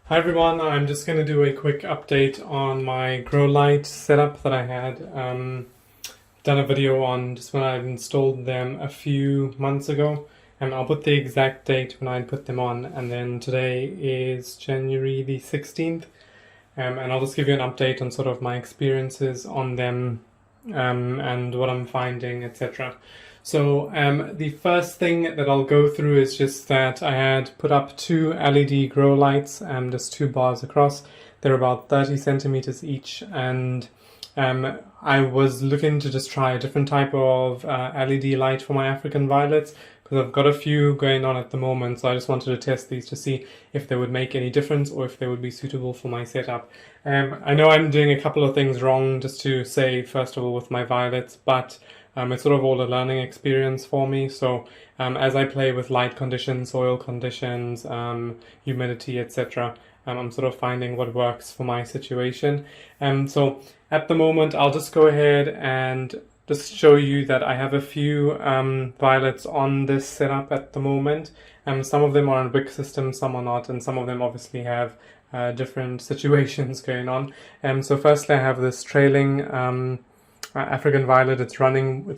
Hi everyone, I'm just going to do a quick update on my grow light setup that I had done a video on just when I installed them a few months ago, and I'll put the exact date when I put them on, and then today is January the 16th, and I'll just give you an update on sort of my experiences on them and what I'm finding, etc. So the first thing that I'll go through is just that I had put up two LED grow lights, just two bars across. They're about 30 centimeters each, and I was looking to just try a different type of LED light for my African violets because I've got a few going on at the moment, so I just wanted to test these to see if they would make any difference or if they would be suitable for my setup. I know I'm doing a couple of things wrong, just to say, first of all, with my violets, but it's sort of all a learning experience for me. So as I play with light conditions, soil conditions, humidity, etc., I'm sort of finding what works for my situation. So at the moment, I'll just go ahead and just show you that I have a few violets on this setup at the moment. Some of them are on wick system, some are not, and some of them obviously have different situations going on. So firstly, I have this trailing African violet. It's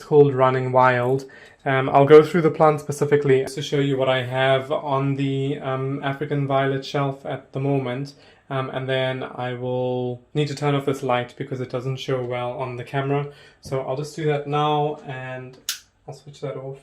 called Running Wild. I'll go through the plant specifically to show you what I have on the African violet shelf at the moment. And then I will need to turn off this light because it doesn't show well on the camera. So I'll just do that now and I'll switch that off.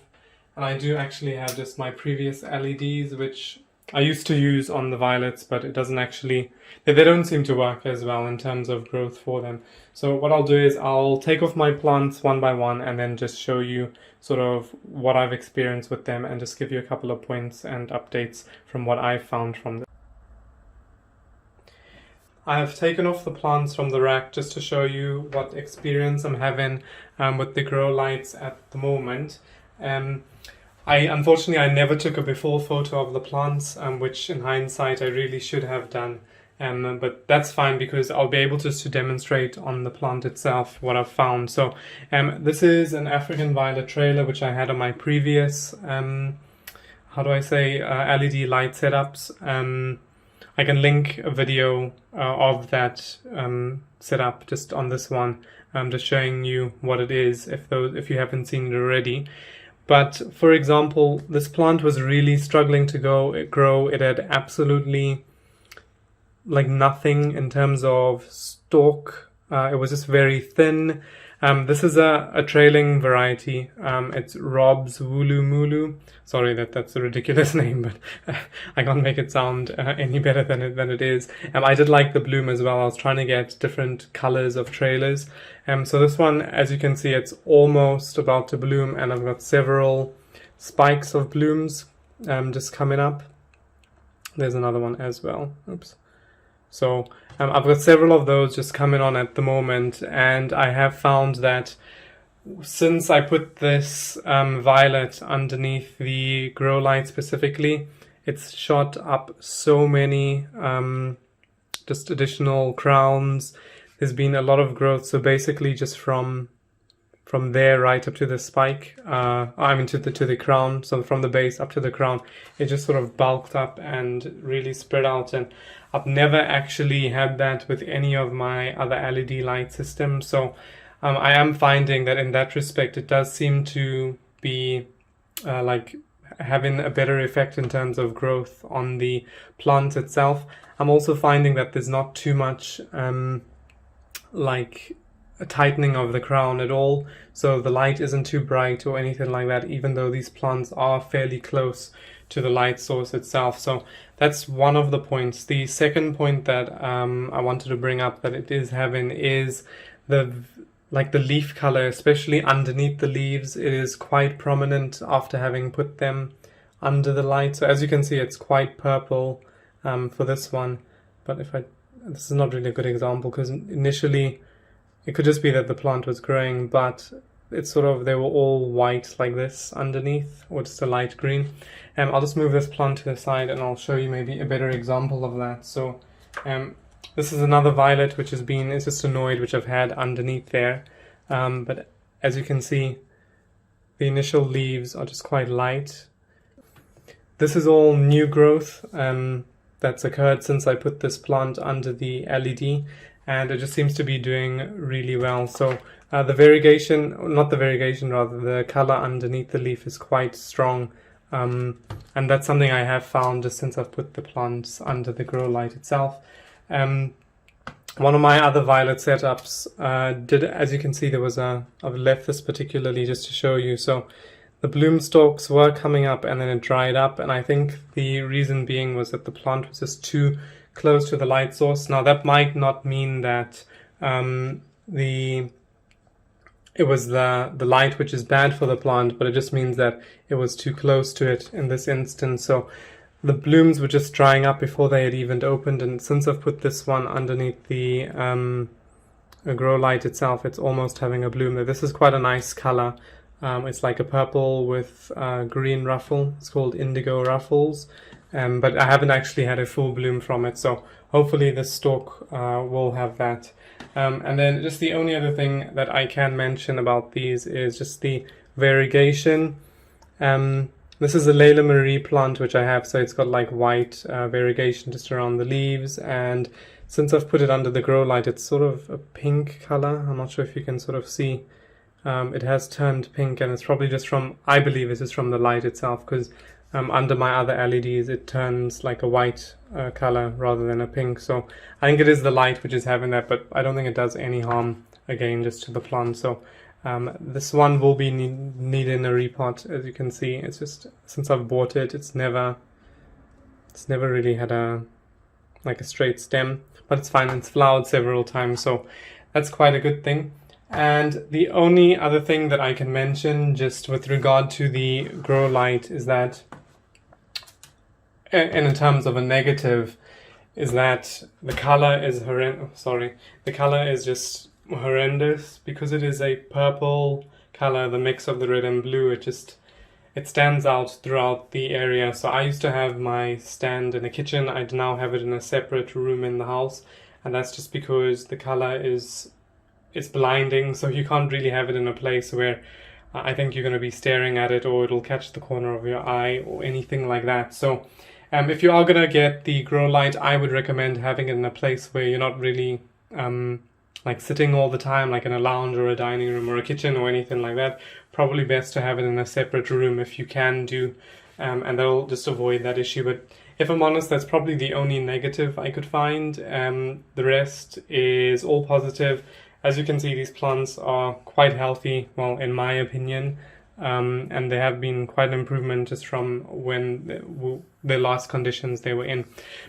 And I do actually have just my previous LEDs, which I used to use on the violets, but it doesn't actually, they don't seem to work as well in terms of growth for them. So what I'll do is I'll take off my plants one by one and then just show you sort of what I've experienced with them and just give you a couple of points and updates from what I've found from them. I have taken off the plants from the rack just to show you what experience I'm having with the grow lights at the moment. Unfortunately, I never took a before photo of the plants, which in hindsight I really should have done. But that's fine because I'll be able to demonstrate on the plant itself what I've found. So this is an African violet trailer which I had on my previous, LED light setups. I can link a video of that setup just on this one, just showing you what it is if you haven't seen it already. But for example, this plant was really struggling to grow. It had absolutely like nothing in terms of stalk. It was just very thin. This is a trailing variety. It's Rob's Wooloo Mooloo. Sorry, that's a ridiculous name, but I can't make it sound any better than it is. I did like the bloom as well. I was trying to get different colors of trailers. So this one, as you can see, it's almost about to bloom, and I've got several spikes of blooms just coming up. There's another one as well. Oops. So I've got several of those just coming on at the moment, and I have found that since I put this violet underneath the grow light specifically, it's shot up so many just additional crowns. There's been a lot of growth, so basically just from there right up to the spike, to the crown, so from the base up to the crown, it just sort of bulked up and really spread out. And I've never actually had that with any of my other LED light systems, so I am finding that in that respect it does seem to be like having a better effect in terms of growth on the plant itself. I'm also finding that there's not too much like a tightening of the crown at all, so the light isn't too bright or anything like that, even though these plants are fairly close to the light source itself. So that's one of the points. The second point that I wanted to bring up that it is having is the leaf color, especially underneath the leaves. It is quite prominent after having put them under the light. So as you can see, it's quite purple for this one, but this is not really a good example because initially it could just be that the plant was growing, but it's sort of, they were all white like this underneath, or just a light green. I'll just move this plant to the side and I'll show you maybe a better example of that. So this is another violet which it's just annoyed, which I've had underneath there. But as you can see, the initial leaves are just quite light. This is all new growth. that's occurred since I put this plant under the LED, and it just seems to be doing really well. So the color underneath the leaf is quite strong, and that's something I have found just since I've put the plants under the grow light itself. One of my other violet setups as you can see, I've left this particularly just to show you. So the bloom stalks were coming up and then it dried up, and I think the reason being was that the plant was just too close to the light source. Now that might not mean that it was the light which is bad for the plant, but it just means that it was too close to it in this instance. So the blooms were just drying up before they had even opened, and since I've put this one underneath the grow light itself, it's almost having a bloom. This is quite a nice color. It's like a purple with green ruffle. It's called Indigo Ruffles, but I haven't actually had a full bloom from it, so hopefully this stalk will have that. And then just the only other thing that I can mention about these is just the variegation. This is a Layla Marie plant which I have, so it's got like white variegation just around the leaves, and since I've put it under the grow light, it's sort of a pink color. I'm not sure if you can sort of see. It has turned pink, and it's probably just from, I believe it's just from the light itself, because under my other LEDs it turns like a white color rather than a pink. So I think it is the light which is having that, but I don't think it does any harm, again, just to the plant. So this one will be needing a repot. As you can see, it's just, since I've bought it, it's never really had a straight stem, but it's fine. It's flowered several times, so that's quite a good thing. And the only other thing that I can mention just with regard to the grow light is that, and in terms of a negative, is that the color is the color is just horrendous because it is a purple color, the mix of the red and blue. It stands out throughout the area. So I used to have my stand in the kitchen. I now have it in a separate room in the house, and that's just because the color it's blinding, so you can't really have it in a place where I think you're going to be staring at it, or it'll catch the corner of your eye or anything like that. So if you are going to get the grow light, I would recommend having it in a place where you're not really like sitting all the time, like in a lounge or a dining room or a kitchen or anything like that. Probably best to have it in a separate room if you can do, and that'll just avoid that issue. But if I'm honest, that's probably the only negative I could find. The rest is all positive. As you can see, these plants are quite healthy, well, in my opinion, and they have been quite an improvement just from when the last conditions they were in.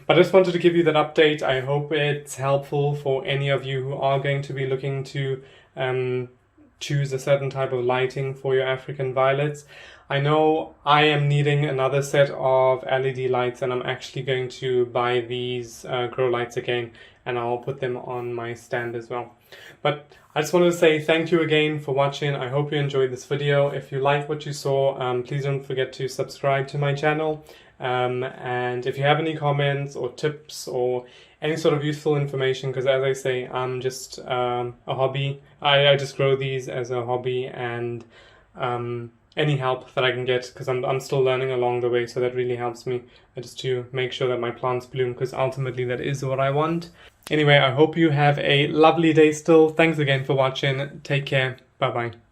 But I just wanted to give you that update. I hope it's helpful for any of you who are going to be looking to choose a certain type of lighting for your African violets. I know I am needing another set of LED lights, and I'm actually going to buy these grow lights again, and I'll put them on my stand as well. But I just wanted to say thank you again for watching. I hope you enjoyed this video. If you liked what you saw, please don't forget to subscribe to my channel. And if you have any comments or tips or any sort of useful information, because as I say, I'm just a hobby. I just grow these as a hobby, and any help that I can get, because I'm still learning along the way, so that really helps me just to make sure that my plants bloom, because ultimately that is what I want. Anyway, I hope you have a lovely day still. Thanks again for watching. Take care. Bye bye.